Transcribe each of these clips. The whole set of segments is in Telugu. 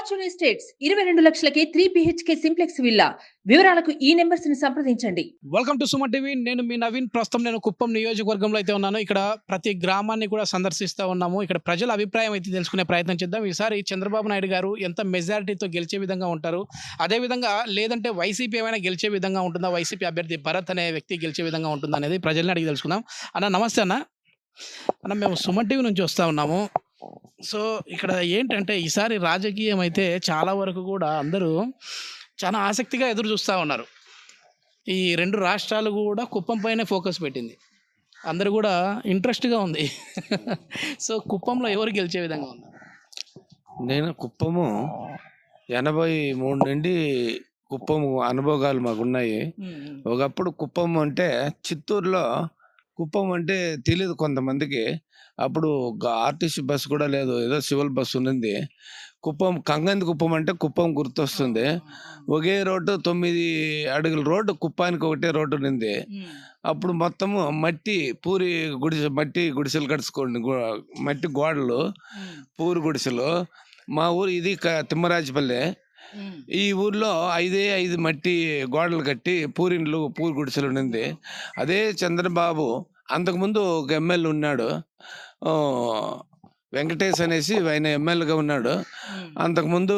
Fortune estates 22 లక్షలకే 3 BHK simplex villa. వివరాలకు ఈ నెంబర్స్ ని సంప్రదించండి. Welcome to Suman TV. నేను మీ నవీన్. ప్రస్తుతం నేను కుప్పం నియోజకవర్గంలో అయితే ఉన్నాను. ఇక్కడ ప్రతి గ్రామాన్ని కూడా సందర్శిస్తూ ఉన్నాము. ఇక్కడ ప్రజల అభిప్రాయం అయితే తెలుసుకునే ప్రయత్నం చేద్దాం. ఈసారి చంద్రబాబు నాయుడు గారు ఎంత మెజారిటీతో గెలిచే విధంగా ఉంటారు, అదేవిధంగా లేదంటే వైసీపీ ఏమైనా గెలిచే విధంగా ఉంటుందా, వైసీపీ అభ్యర్థి భరత్ అనే వ్యక్తి గెలిచే విధంగా ఉంటుందా అనేది ప్రజల్ని అడిగి తెలుసుకుందాం. అన్న నమస్తే అన్న. మేము సుమన్ టీవీ నుంచి వస్తూ ఉన్నాము. సో ఇక్కడ ఏంటంటే ఈసారి రాజకీయం అయితే చాలా వరకు కూడా అందరూ చాలా ఆసక్తిగా ఎదురు చూస్తూ ఉన్నారు. ఈ రెండు రాష్ట్రాలు కూడా కుప్పం పైనే ఫోకస్ పెట్టింది. అందరూ కూడా ఇంట్రెస్ట్గా ఉంది. సో కుప్పంలో ఎవరు గెలిచే విధంగా ఉన్నారు? నేను కుప్పము 83 నుండి కుప్పము అనుభవాలు మాకున్నాయి. ఒకప్పుడు కుప్పం అంటే చిత్తూరులో కుప్పం అంటే తెలియదు కొంతమందికి. అప్పుడు ఆర్టీసీ బస్సు కూడా లేదు, ఏదో సివిల్ బస్సు ఉన్నింది. కుప్పం కంగంది కుప్పం అంటే కుప్పం గుర్తొస్తుంది. ఒకే రోడ్డు 9 అడుగుల రోడ్డు, కుప్పానికి ఒకటే రోడ్డు ఉన్నింది. అప్పుడు మొత్తము మట్టి గుడిసెలు కడుచుకోండి, మట్టి గోడలు, పూరి గుడిసెలు. మా ఊరు ఇది తిమ్మరాజపల్లె. ఈ ఊర్లో 5 మట్టి గోడలు కట్టి పూరి గుడిసెలు ఉండింది. అదే చంద్రబాబు అంతకుముందు ఒక ఎమ్మెల్యే ఉన్నాడు, వెంకటేష్ అనేసి, ఆయన ఎమ్మెల్యేగా ఉన్నాడు. అంతకుముందు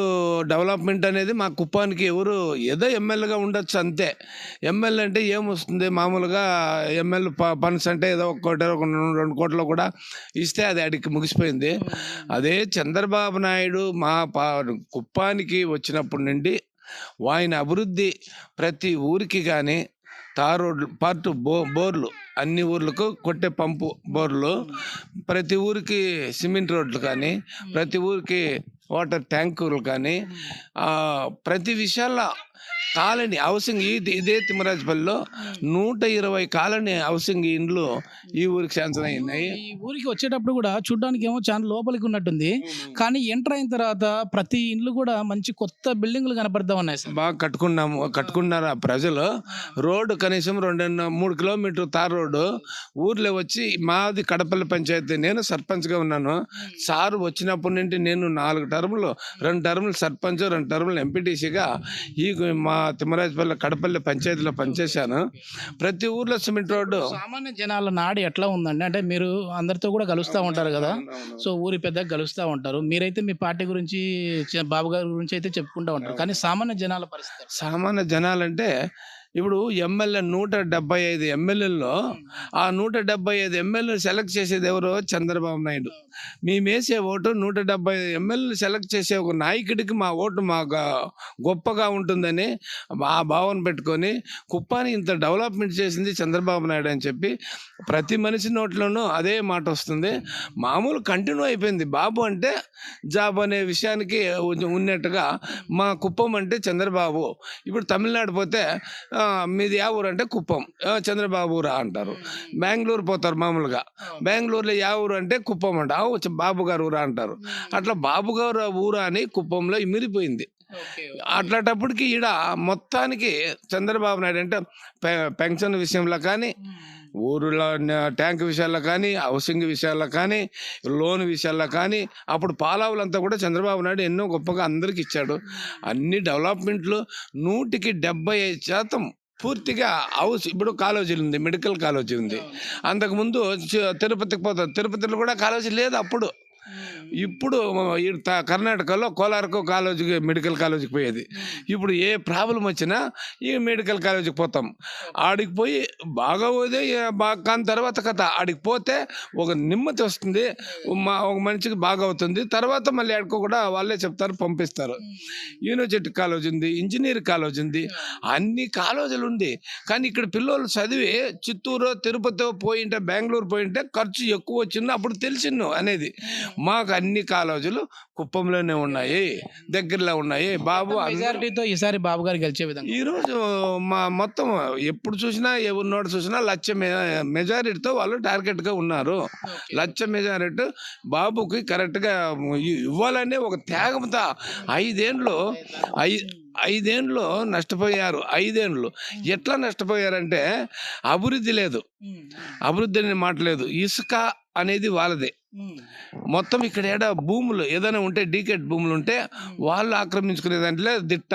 డెవలప్మెంట్ అనేది మా కుప్పానికి ఎవరు ఏదో ఎమ్మెల్యేగా ఉండొచ్చు అంతే. ఎమ్మెల్యే అంటే ఏమొస్తుంది, మామూలుగా ఎమ్మెల్యే ఫండ్స్ అంటే ఏదో 1 కోటి 2 కోట్లు కూడా ఇస్తే అది అడిగి ముగిసిపోయింది. అదే చంద్రబాబు నాయుడు మా కుప్పానికి వచ్చినప్పటి నుండి ఆయన అభివృద్ధి ప్రతి ఊరికి కానీ తార్ రోడ్లు, బోర్లు, అన్ని ఊర్లకు కొట్టే పంపు బోర్లు, ప్రతి ఊరికి సిమెంట్ రోడ్లు కానీ, ప్రతి ఊరికి వాటర్ ట్యాంకులు కానీ, ప్రతి విషయాల్లో కాలనీ హౌసింగ్ ఇదే తిమ్మరాజపల్లిలో 120 కాలనీ హౌసింగ్ ఇండ్లు ఈ ఊరికి శాంక్షన్ అయినాయి. ఈ ఊరికి వచ్చేటప్పుడు కూడా చూడడానికి ఏమో చాలా లోపలికి ఉన్నట్టుంది, కానీ ఎంటర్ అయిన తర్వాత ప్రతి ఇండ్లు కూడా మంచి కొత్త బిల్డింగ్లు కనపడతా ఉన్నాయి సార్. బాగా కట్టుకున్నారు ఆ ప్రజలు. రోడ్డు కనీసం 2-3 కిలోమీటర్ తార్ రోడ్డు. ఊర్లో వచ్చి మాది కడపల్లి పంచాయతీ, నేను సర్పంచ్గా ఉన్నాను. సారు వచ్చినప్పటి నుండి నేను 4 టర్ములు, 2 టర్ములు సర్పంచ్, 2 టర్ములు ఎంపీటీసీగా ఈ మా తిమ్మరాజపల్లి కడపల్లి పంచాయతీలో పనిచేశాను. ప్రతి ఊర్లో సిమెంట్ రోడ్డు. సామాన్య జనాల నాడు ఎట్లా ఉందండి? అంటే మీరు అందరితో కూడా కలుస్తూ ఉంటారు కదా, సో ఊరి పెద్దగా కలుస్తూ ఉంటారు. మీరైతే మీ పార్టీ గురించి, బాబు గారి గురించి అయితే చెప్పుకుంటూ ఉంటారు, కానీ సామాన్య జనాల పరిస్థితి? సామాన్య జనాలంటే ఇప్పుడు ఎమ్మెల్యే 175 ఎమ్మెల్యేల్లో ఆ 175 ఎమ్మెల్యేలు సెలెక్ట్ చేసేది ఎవరో? చంద్రబాబు నాయుడు. మేము వేసే ఓటు 175 ఎమ్మెల్యేలు సెలెక్ట్ చేసే ఒక నాయకుడికి మా ఓటు గొప్పగా ఉంటుందని ఆ భావన పెట్టుకొని కుప్పాని ఇంత డెవలప్మెంట్ చేసింది చంద్రబాబు నాయుడు అని చెప్పి ప్రతి మనిషి నోట్లోనూ అదే మాట వస్తుంది. మామూలు కంటిన్యూ అయిపోయింది. బాబు అంటే జాబ్ అనే విషయానికి ఉన్నట్టుగా మా కుప్పం అంటే చంద్రబాబు. ఇప్పుడు తమిళనాడు పోతే మీది యా ఊరు అంటే కుప్పం, చంద్రబాబు ఊరా అంటారు. బెంగళూరు పోతారు మామూలుగా, బెంగళూరులో యా ఊరు అంటే కుప్పం అంట, బాబు గారు ఊరా అంటారు. అట్లా బాబు గారు ఊరా అని కుప్పంలో ఇమిరిపోయింది. అట్లాంటప్పటికి ఈడ మొత్తానికి చంద్రబాబు నాయుడు అంటే పెన్షన్ విషయంలో కానీ, ఊరిలో ట్యాంక్ విషయాల్లో కానీ, హౌసింగ్ విషయాల్లో కానీ, లోన్ విషయాల్లో కానీ, అప్పుడు పాలావులంతా కూడా చంద్రబాబు నాయుడు ఎన్నో గొప్పగా అందరికి ఇచ్చాడు. అన్ని డెవలప్మెంట్లు 100% పూర్తిగా హౌస్. ఇప్పుడు కాలేజీలు ఉంది, మెడికల్ కాలేజీ ఉంది. అంతకుముందు తిరుపతికి పోతారు, తిరుపతిలో కూడా కాలేజీ లేదు అప్పుడు. ఇప్పుడు కర్ణాటకలో కోలార్కు కాలేజీకి, మెడికల్ కాలేజీకి పోయేది. ఇప్పుడు ఏ ప్రాబ్లం వచ్చినా ఈ మెడికల్ కాలేజీకి పోతాం. ఆడికి పోయి బాగా పోతే కానీ తర్వాత కథ ఆడికి పోతే ఒక నిమ్మతి వస్తుంది, ఒక మనిషికి బాగా అవుతుంది. తర్వాత మళ్ళీ ఆడుకో కూడా వాళ్ళే చెప్తారు, పంపిస్తారు. యూనివర్సిటీ కాలేజ్ ఉంది, ఇంజనీరింగ్ కాలేజ్ ఉంది, అన్ని కాలేజీలు ఉంది. కానీ ఇక్కడ పిల్లలు చదివి చిత్తూరు, తిరుపతి పోయింటే, బెంగళూరు పోయింటే ఖర్చు ఎక్కువ వచ్చింది అప్పుడు తెలిసింది అనేది. మాకు అన్ని కాలేజీలు కుప్పంలోనే ఉన్నాయి, దగ్గరలో ఉన్నాయి. బాబు మెజారిటీతో ఈసారి బాబు గారు గెలిచే విధంగా ఈరోజు మొత్తం ఎప్పుడు చూసినా, ఎవరి నోట చూసినా 1,00,000 మెజారిటీతో వాళ్ళు టార్గెట్గా ఉన్నారు. 1,00,000 మెజారిటీ బాబుకి కరెక్ట్గా ఇవ్వాలనే ఒక త్యాగంతో 5 ఏళ్ళు నష్టపోయారు. 5 ఏళ్ళు ఎట్లా నష్టపోయారంటే అభివృద్ధి లేదు, అభివృద్ధి అనే మాట లేదు. ఇసుక అనేది వాళ్ళదే. మొత్తం ఇక్కడ ఏడా భూములు ఏదైనా ఉంటే డీకెట్ భూములు ఉంటే వాళ్ళు ఆక్రమించుకునే దాంట్లో దిట్ట.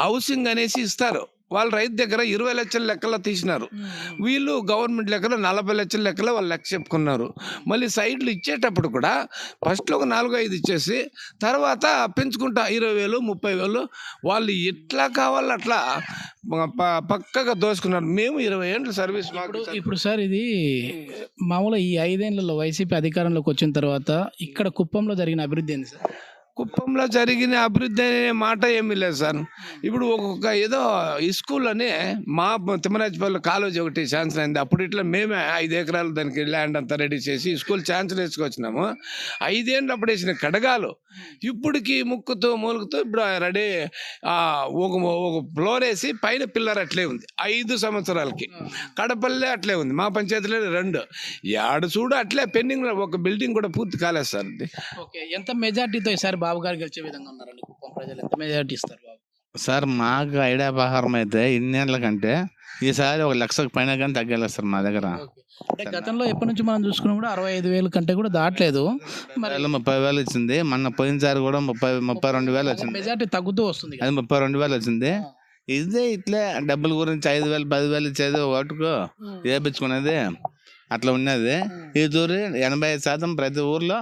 హౌసింగ్ అనేసి ఇస్తారు, వాళ్ళు రైతు దగ్గర 20 లక్షల లెక్కలో తీసినారు, వీళ్ళు గవర్నమెంట్ లెక్కలో 40 లక్షల లెక్కలో వాళ్ళు లెక్క చెప్పుకున్నారు. మళ్ళీ సైడ్లు ఇచ్చేటప్పుడు కూడా ఫస్ట్లో ఒక 4-5 ఇచ్చేసి తర్వాత పెంచుకుంటా 20,000 30,000 వాళ్ళు ఎట్లా కావాలో అట్లా పక్కగా దోసుకున్నారు. మేము 20 ఏళ్ళు సర్వీస్. ఇప్పుడు సార్ ఇది మామూలుగా ఈ 5 ఏళ్లలో వైసీపీ అధికారంలోకి వచ్చిన తర్వాత ఇక్కడ కుప్పంలో జరిగిన అభివృద్ధి ఏంది సార్? కుప్పంలో జరిగిన అభివృద్ధి అనే మాట ఏమీ లేదు సార్. ఇప్పుడు ఒక్కొక్క ఏదో ఈ స్కూల్ అని మా తిమ్మరాజపల్లి కాలేజ్ ఒకటి ఛాన్సల్ అయింది. అప్పుడు ఇట్లా మేమే 5 ఎకరాలు దానికి ల్యాండ్ అంతా రెడీ చేసి ఈ స్కూల్ ఛాన్సల్ వేసుకొచ్చినాము. 5 ఏళ్ళు అప్పుడు వేసిన కడగాలు ఇప్పటికి ముక్కుతూ మూలుగుతూ ఇప్పుడు రెడీ ఒక ఫ్లోర్ వేసి పైన పిల్లర్ అట్లే ఉంది 5 సంవత్సరాలకి. కడపల్లే అట్లే ఉంది, మా పంచాయతీలో 2 ఏడు చూడు అట్లే పెండింగ్, ఒక బిల్డింగ్ కూడా పూర్తి కాలేదు సార్. ఓకే, ఎంత మెజార్టీతో ఈసారి బాబు గారు గెలిచే విధంగా ఉన్నారండి? కుప్పం ప్రజలు ఎంత మెజార్టీ ఇస్తారు బాబు? సార్ మాకు ఐడియా ప్రకారం అయితే ఇన్నేళ్ళ కంటే ఈసారి 1 లక్షకు పైన కానీ తగ్గలేదు సార్ మా దగ్గర. అంటే గతంలో ఎప్పటి నుంచి మనం చూసుకున్నా కూడా 65,000 కంటే కూడా దాటలేదు. మరి 30,000 వచ్చింది, మొన్న పోయినసారి కూడా 32,000 వచ్చింది. మెజార్టీ తగ్గుతూ వస్తుంది. అది 32,000 వచ్చింది. ఇదే ఇట్లే డబ్బుల గురించి 5,000 10,000 ఇచ్చేది ఓటుకు వేయించుకునేది అట్లా ఉన్నది. ఈ తూరి 85% ప్రతి ఊర్లో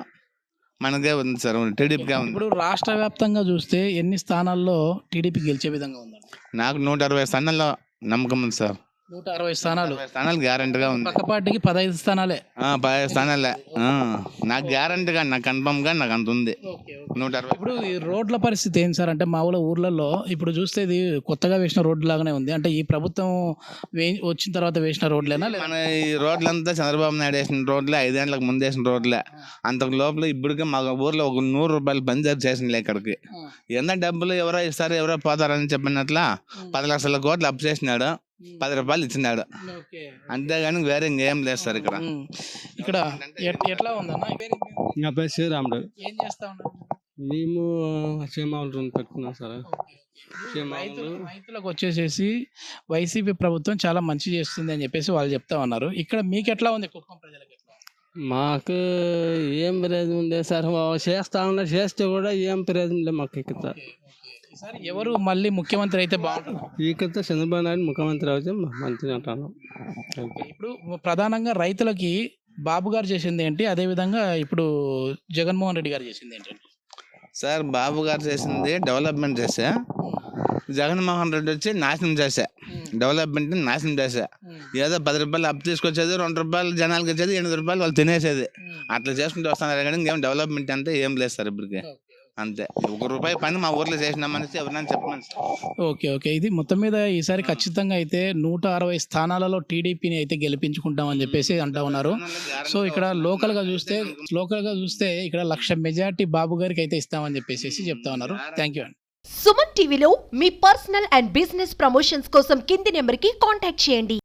మనకే ఉంది సార్, టీడీపీగా ఉంది. ఇప్పుడు రాష్ట్ర వ్యాప్తంగా చూస్తే ఎన్ని స్థానాల్లో టీడీపీ గెలిచే విధంగా ఉందండి? నాకు 160 స్థానాల్లో నమ్మకం ఉంది సార్. 160 స్థానాలు గ్యారంటీగా ఉంది. పక్క పార్టీకి 15 స్థానాలే. 15 స్థానాలే నాకు గ్యారంటీగా, నాకు కన్ఫర్మ్ గా నాకు అంత ఉంది. 160. ఇప్పుడు ఈ రోడ్ల పరిస్థితి ఏంటి సార్? అంటే మా ఊర్లలో ఇప్పుడు చూస్తే ఇది కొత్తగా వేసిన రోడ్డు లాగానే ఉంది. అంటే ఈ ప్రభుత్వం వచ్చిన తర్వాత వేసిన రోడ్లేనా? మన ఈ రోడ్లంతా చంద్రబాబు నాయుడు వేసిన రోడ్లే, 5 ఏళ్ళకి ముందు వేసిన రోడ్లే. అంతకు లోపల ఇప్పటికే మా ఊర్లో ఒక 100 రూపాయలు బంద్ చేసిన ఇక్కడికి. ఎంత డబ్బులు ఎవరో ఇస్తారు ఎవరో పోతారని చెప్పినట్ల 10 లక్షల కోట్లు అప్పు చేసినాడు, 10 రూపాయలు ఇచ్చినాడు, అంతేగాని వేరే ఇంకేం లేదు సార్ ఇక్కడ. ఇక్కడ ఎట్లా ఉందన్న? నా పేరు శ్రీరాముడు. ఏం చేస్తా ఉన్నారు? మేము క్షేమాలు పెట్టుకున్నాం సార్. రైతులకు వచ్చేసేసి వైసీపీ ప్రభుత్వం చాలా మంచి చేస్తుంది అని చెప్పేసి వాళ్ళు చెప్తా ఉన్నారు. ఇక్కడ మీకు ఎట్లా ఉంది? కుప్పం ప్రజలకు ఎట్లా? మాకు ఏం ప్రయోజనం లేదు సార్. చేస్తా ఉన్నా, చేస్తే కూడా ఏం ప్రయోజనం లేదు మాకు. ఇక్కడ సార్ ఎవరు మళ్ళీ ముఖ్యమంత్రి అయితే బాగుంటుంది? ఇక్కడ చంద్రబాబు నాయుడు ముఖ్యమంత్రి అయితే మంచిగా అంటాను. ఇప్పుడు ప్రధానంగా రైతులకి బాబు గారు చేసింది ఏంటి, అదేవిధంగా ఇప్పుడు జగన్మోహన్ రెడ్డి గారు చేసింది ఏంటంటే? సార్ బాబు గారు చేసింది డెవలప్మెంట్ చేసా, జగన్మోహన్ రెడ్డి వచ్చి నాశనం చేసా, డెవలప్మెంట్ నాశనం చేసా. ఏదో 10 రూపాయలు అప్పు తీసుకొచ్చేది, 2 రూపాయలు జనాలకి వచ్చేది, 8 రూపాయలు వాళ్ళు తినేసేది, అట్లా చేసుకుంటూ వస్తున్నారు. కానీ ఇంకేం డెవలప్మెంట్ అంటే ఏం లేదు సార్ ఇప్పటికి. అంతే, 1 రూపాయి పని మా ఊర్లో చేసినామని ఎవరైనా చెప్పమని సార్. ఓకే ఓకే, ఇది మొత్తం మీద ఈసారి ఖచ్చితంగా అయితే 160 స్థానాలలో టీడీపీని అయితే గెలిపించుకుంటామని చెప్పేసి అంటా ఉన్నారు. సో ఇక్కడ లోకల్గా చూస్తే ఇక్కడ 1,00,000 మెజార్టీ బాబు గారికి అయితే ఇస్తామని చెప్పేసి చెప్తా ఉన్నారు. థ్యాంక్ యూ అండి. సుమన్ టీవీలో మీ పర్సనల్ అండ్ బిజినెస్ ప్రమోషన్స్ కోసం కింది నెంబర్కి కాంటాక్ట్ చేయండి.